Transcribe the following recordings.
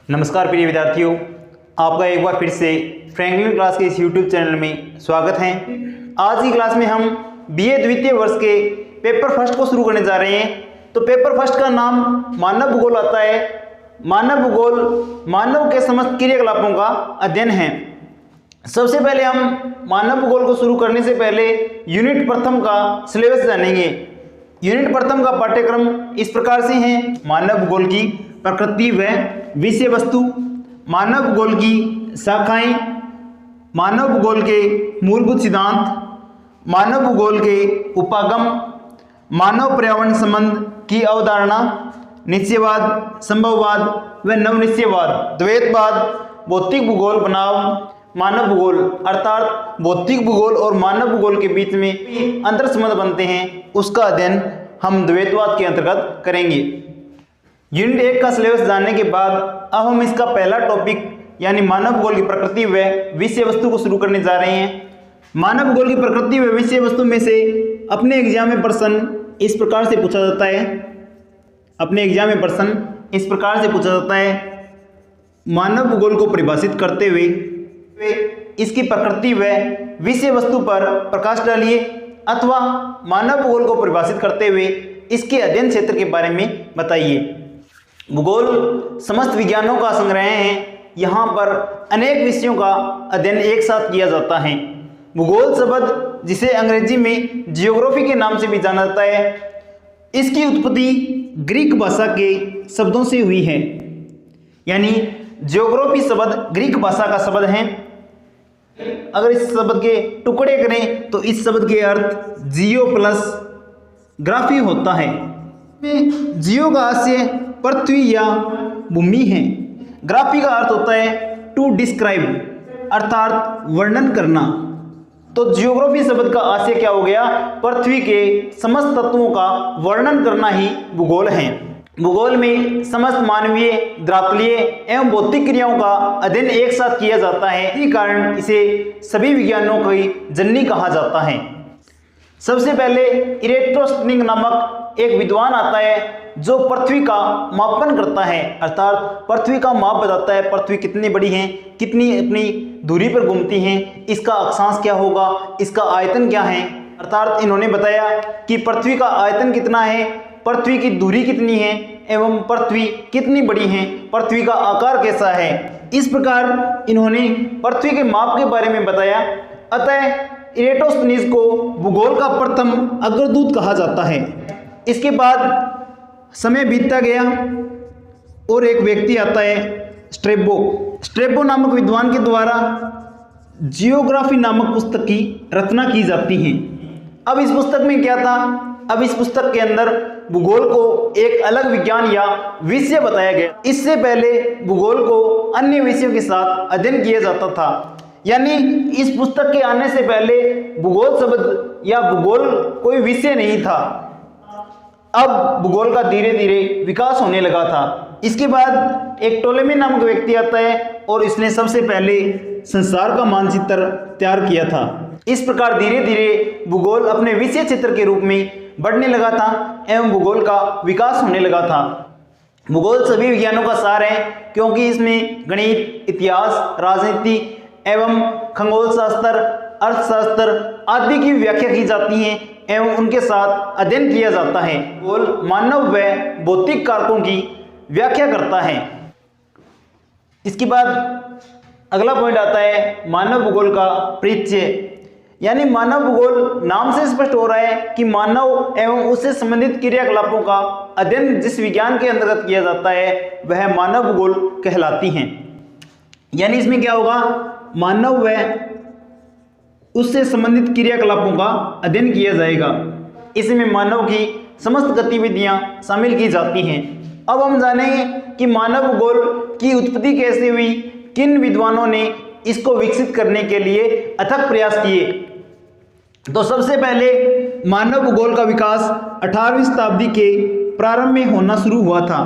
नमस्कार प्रिय विद्यार्थियों, आपका एक बार फिर से फ्रैंकलिन क्लास के इस यूट्यूब चैनल में स्वागत है। आज की क्लास में हम बीए द्वितीय वर्ष के पेपर फर्स्ट को शुरू करने जा रहे हैं। तो पेपर फर्स्ट का नाम मानव भूगोल आता है। मानव भूगोल मानव के समस्त क्रियाकलापों का अध्ययन है। सबसे पहले हम मानव भूगोल को शुरू करने से पहले यूनिट प्रथम का सिलेबस जानेंगे। यूनिट प्रथम का पाठ्यक्रम इस प्रकार से है: मानव भूगोल की प्रकृति व विषय वस्तु, मानव भूगोल की शाखाएं, मानव भूगोल के मूलभूत सिद्धांत, मानव भूगोल के उपागम, मानव पर्यावरण संबंध की अवधारणा, निश्चयवाद, संभववाद व नवनिश्चयवाद, द्वैतवाद, भौतिक भूगोल बनाम मानव भूगोल अर्थात भौतिक भूगोल और मानव भूगोल के बीच में अंतर संबंध बनते हैं, उसका अध्ययन हम द्वैतवाद के अंतर्गत करेंगे। यूनिट 1 का सिलेबस जानने के बाद अब हम इसका पहला टॉपिक यानी मानव भूगोल की प्रकृति व विषय वस्तु को शुरू करने जा रहे हैं। मानव भूगोल की प्रकृति व विषय वस्तु में से अपने एग्जाम में प्रश्न इस प्रकार से पूछा जाता है। मानव भूगोल को परिभाषित करते हुए इसकी प्रकृति व विषय वस्तु पर प्रकाश डालिए, अथवा मानव भूगोल को परिभाषित करते हुए इसके अध्ययन क्षेत्र के बारे में बताइए। भूगोल समस्त विज्ञानों का संग्रह है। यहाँ पर अनेक विषयों का अध्ययन एक साथ किया जाता है। भूगोल शब्द, जिसे अंग्रेजी में जियोग्राफी के नाम से भी जाना जाता है, इसकी उत्पत्ति ग्रीक भाषा के शब्दों से हुई है। यानी जियोग्राफी शब्द ग्रीक भाषा का शब्द है। अगर इस शब्द के टुकड़े करें तो इस शब्द के अर्थ जियो प्लस ग्राफी होता है। जियो का आशय पृथ्वी या भूमि है। ग्राफी का अर्थ होता है टू डिस्क्राइब अर्थात वर्णन करना। तो जियोग्राफी शब्द का आशय क्या हो गया? पृथ्वी के समस्त तत्वों का वर्णन करना ही भूगोल है। भूगोल में समस्त मानवीय, द्रावलीय एवं भौतिक क्रियाओं का अध्ययन एक साथ किया जाता है। इसी कारण इसे सभी विज्ञानों की जननी कहा जाता है। सबसे पहले इरेटोस्थनीज नामक एक विद्वान आता है जो पृथ्वी का मापन करता है, अर्थात पृथ्वी का माप बताता है। पृथ्वी कितनी बड़ी है, कितनी अपनी दूरी पर घूमती है, इसका अक्षांश क्या होगा, इसका आयतन क्या है। अर्थात इन्होंने बताया कि पृथ्वी का आयतन कितना है, पृथ्वी की दूरी कितनी है एवं पृथ्वी कितनी बड़ी है, पृथ्वी का आकार कैसा है। इस प्रकार इन्होंने पृथ्वी के माप के बारे में बताया। अतः इरेटोस्थनीज को भूगोल का प्रथम अग्रदूत कहा जाता है। इसके बाद समय बीतता गया और एक व्यक्ति आता है स्ट्रैबो नामक विद्वान के द्वारा जियोग्राफी नामक पुस्तक की रचना की जाती है। अब इस पुस्तक में क्या था? अब इस पुस्तक के अंदर भूगोल को एक अलग विज्ञान या विषय बताया गया। इससे पहले भूगोल को अन्य विषयों के साथ अध्ययन किया जाता था। यानी इस पुस्तक के आने से पहले भूगोल शब्द या भूगोल कोई विषय नहीं था। अब भूगोल का धीरे धीरे विकास होने लगा था। इसके बाद एक टोलेमी नामक व्यक्ति आता है और इसने सबसे पहले संसार का मानचित्र तैयार किया था। इस प्रकार धीरे धीरे भूगोल अपने विषय क्षेत्र के रूप में बढ़ने लगा था एवं भूगोल का विकास होने लगा था। भूगोल सभी विज्ञानों का सार है, क्योंकि इसमें गणित, इतिहास, राजनीति एवं खगोलशास्त्र, अर्थशास्त्र आदि की व्याख्या की जाती है एवं उनके साथ अध्ययन किया जाता है। भूगोल मानव व भौतिक कारकों की व्याख्या करता है। इसके बाद अगला पॉइंट आता है मानव भूगोल का परिचय। यानी मानव भूगोल नाम से स्पष्ट हो रहा है कि मानव एवं उससे संबंधित क्रियाकलापों का अध्ययन जिस विज्ञान के अंतर्गत किया जाता है वह मानव भूगोल कहलाती हैं। यानी इसमें क्या होगा? मानव व उससे संबंधित क्रियाकलापों का अध्ययन किया जाएगा। इसमें मानव की समस्त गतिविधियां शामिल की जाती हैं। अब हम जानेंगे कि मानव भूगोल की उत्पत्ति कैसे हुई, किन विद्वानों ने इसको विकसित करने के लिए अथक प्रयास किए। तो सबसे पहले मानव भूगोल का विकास 18वीं शताब्दी के प्रारंभ में होना शुरू हुआ था।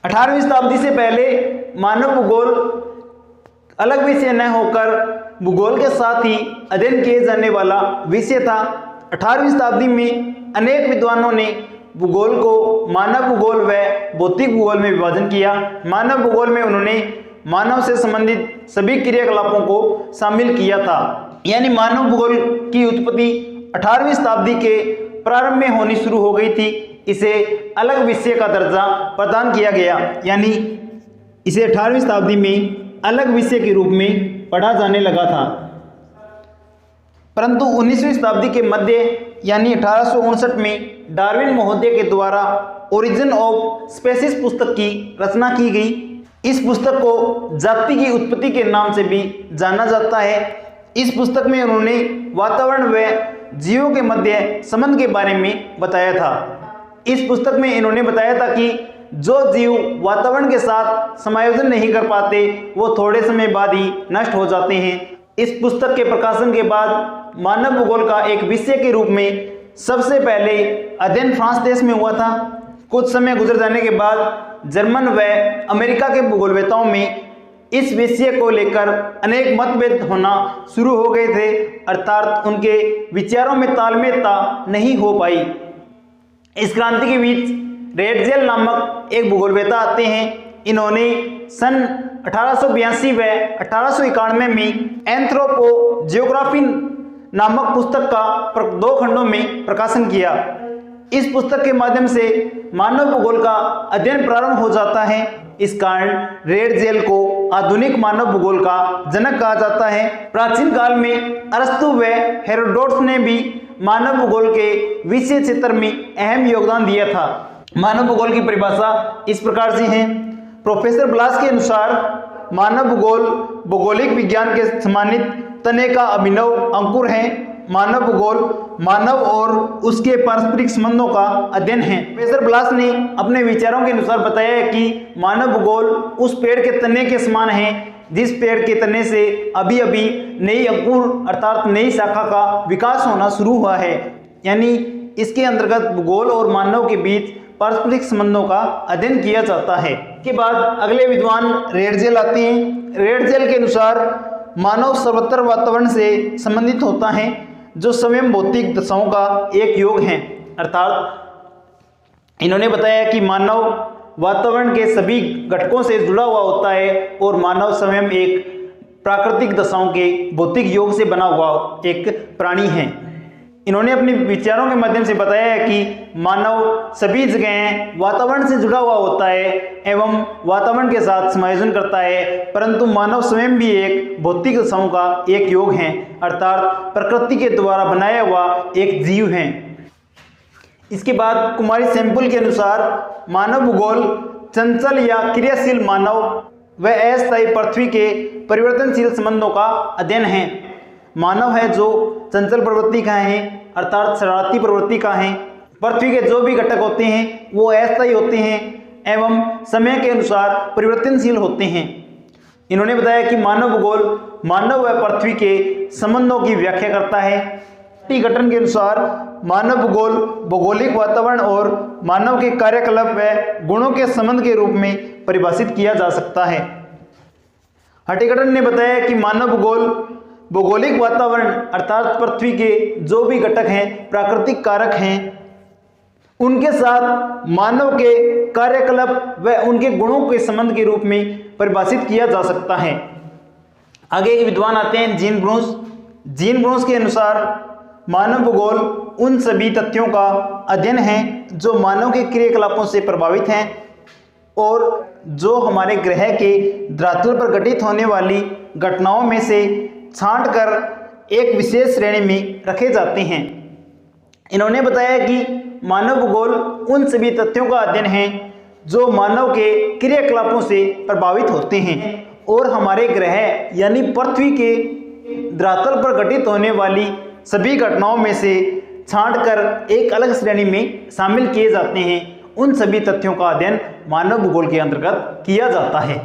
18वीं शताब्दी से पहले मानव भूगोल अलग विषय न होकर भूगोल के साथ ही अध्ययन किए जाने वाला विषय था। 18वीं शताब्दी में अनेक विद्वानों ने भूगोल को मानव भूगोल व भौतिक भूगोल में विभाजन किया। मानव भूगोल में उन्होंने मानव से संबंधित सभी क्रियाकलापों को शामिल किया था। यानी मानव भूगोल की उत्पत्ति 18वीं शताब्दी के प्रारंभ में होनी शुरू हो गई थी। इसे अलग विषय का दर्जा प्रदान किया गया, यानी इसे 18वीं शताब्दी में अलग विषय के रूप में पढ़ा जाने लगा था। परंतु 19वीं शताब्दी के मध्य यानी 1859 में डार्विन महोदय के द्वारा ओरिजिन ऑफ स्पेसीज पुस्तक की रचना की गई। इस पुस्तक को जाति की उत्पत्ति के नाम से भी जाना जाता है। इस पुस्तक में उन्होंने वातावरण व जीवों के मध्य संबंध के बारे में बताया था। इस पुस्तक में इन्होंने बताया था कि जो जीव वातावरण के साथ समायोजन नहीं कर पाते वो थोड़े समय बाद ही नष्ट हो जाते हैं। इस पुस्तक के प्रकाशन के बाद मानव भूगोल का एक विषय के रूप में सबसे पहले अध्ययन फ्रांस देश में हुआ था। कुछ समय गुजर जाने के बाद जर्मन व अमेरिका के भूगोलवेताओं में इस विषय को लेकर अनेक मतभेद होना शुरू हो गए थे, अर्थात उनके विचारों में तालमेलता नहीं हो पाई। इस क्रांति के बीच रेडजेल नामक एक भूगोलवेता आते हैं। इन्होंने सन 1882 व 1891 में एंथ्रोपो जियोग्राफी नामक पुस्तक का 2 खंडों में प्रकाशन किया। इस पुस्तक के माध्यम से मानव भूगोल का अध्ययन प्रारंभ हो जाता है। इस कारण रेडजेल को आधुनिक मानव भूगोल का जनक कहा जाता है। प्राचीन काल में अरस्तु व हेरोडोटस ने भी मानव भूगोल के विषय क्षेत्र में अहम योगदान दिया था। मानव भूगोल की परिभाषा इस प्रकार से है। प्रोफेसर ब्लास के अनुसार मानव भूगोल भौगोलिक विज्ञान के सम्मानित तने का अभिनव अंकुर है। मानव भूगोल मानव और उसके पारस्परिक संबंधों का अध्ययन है। प्रोफेसर ब्लास ने अपने विचारों के अनुसार बताया है कि मानव भूगोल उस पेड़ के तने के समान है जिस पेड़ के तने से अभी अभी नई अंकुर अर्थात नई शाखा का विकास होना शुरू हुआ है। यानी इसके अंतर्गत भूगोल और मानव के बीच पारस्परिक संबंधों का अध्ययन किया जाता है। इसके बाद अगले विद्वान रेडजेल आते हैं। रेडजेल के अनुसार मानव सर्वत्र वातावरण से संबंधित होता है जो स्वयं भौतिक दशाओं का एक योग है, अर्थात इन्होंने बताया कि मानव वातावरण के सभी घटकों से जुड़ा हुआ होता है और मानव स्वयं एक प्राकृतिक दशाओं के भौतिक योग से बना हुआ एक प्राणी है। इन्होंने अपने विचारों के माध्यम से बताया है कि मानव सभी जगह वातावरण से जुड़ा हुआ होता है एवं वातावरण के साथ समायोजन करता है, परंतु मानव स्वयं भी एक भौतिक दशाओं का एक योग है, अर्थात प्रकृति के द्वारा बनाया हुआ एक जीव है। इसके बाद कुमारी सैंपल के अनुसार मानव भूगोल चंचल या क्रियाशील मानव व अस्थायी पृथ्वी के परिवर्तनशील संबंधों का अध्ययन है। मानव है जो चंचल प्रवृत्ति का है, अर्थात शरारती प्रवृत्ति का है। पृथ्वी के जो भी घटक होते हैं वो अस्थायी होते हैं एवं समय के अनुसार परिवर्तनशील होते हैं। इन्होंने बताया कि मानव भूगोल मानव व पृथ्वी के संबंधों की व्याख्या करता है। गठन के अनुसार मानव भूगोल भौगोलिक वातावरण और मानव के कार्यकलाप व गुणों के संबंध के रूप में परिभाषित किया जा सकता है। हटिगटन ने बताया कि मानव भूगोल भौगोलिक वातावरण अर्थात पृथ्वी के जो भी घटक हैं, प्राकृतिक कारक हैं, उनके साथ मानव के कार्यकलाप व उनके गुणों के संबंध के रूप में परिभाषित किया जा सकता है। आगे एक विद्वान आते हैं जीन ब्रूस। जीन ब्रूस के अनुसार मानव भूगोल उन सभी तथ्यों का अध्ययन है जो मानव के क्रियाकलापों से प्रभावित हैं और जो हमारे ग्रह के धरातल पर घटित होने वाली घटनाओं में से छांटकर एक विशेष श्रेणी में रखे जाते हैं। इन्होंने बताया कि मानव भूगोल उन सभी तथ्यों का अध्ययन है जो मानव के क्रियाकलापों से प्रभावित होते हैं और हमारे ग्रह यानी पृथ्वी के धरातल पर घटित होने वाली सभी घटनाओं में से छांटकर एक अलग श्रेणी में शामिल किए जाते हैं। उन सभी तथ्यों का अध्ययन मानव भूगोल के अंतर्गत किया जाता है।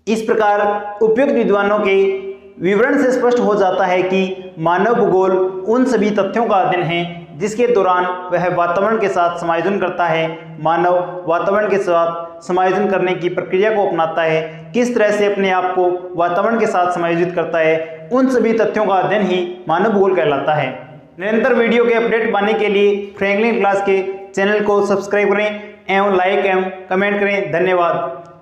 इस प्रकार उपयुक्त विद्वानों के विवरण से स्पष्ट हो जाता है कि मानव भूगोल उन सभी तथ्यों का अध्ययन है जिसके दौरान वह वातावरण के साथ समायोजन करता है। मानव वातावरण के साथ समायोजन करने की प्रक्रिया को अपनाता है, किस तरह से अपने आप को वातावरण के साथ समायोजित करता है, उन सभी तथ्यों का अध्ययन ही मानव भूगोल कहलाता है। निरंतर वीडियो के अपडेट पाने के लिए फ्रैंकलिन क्लास के चैनल को सब्सक्राइब करें एवं लाइक एवं कमेंट करें। धन्यवाद।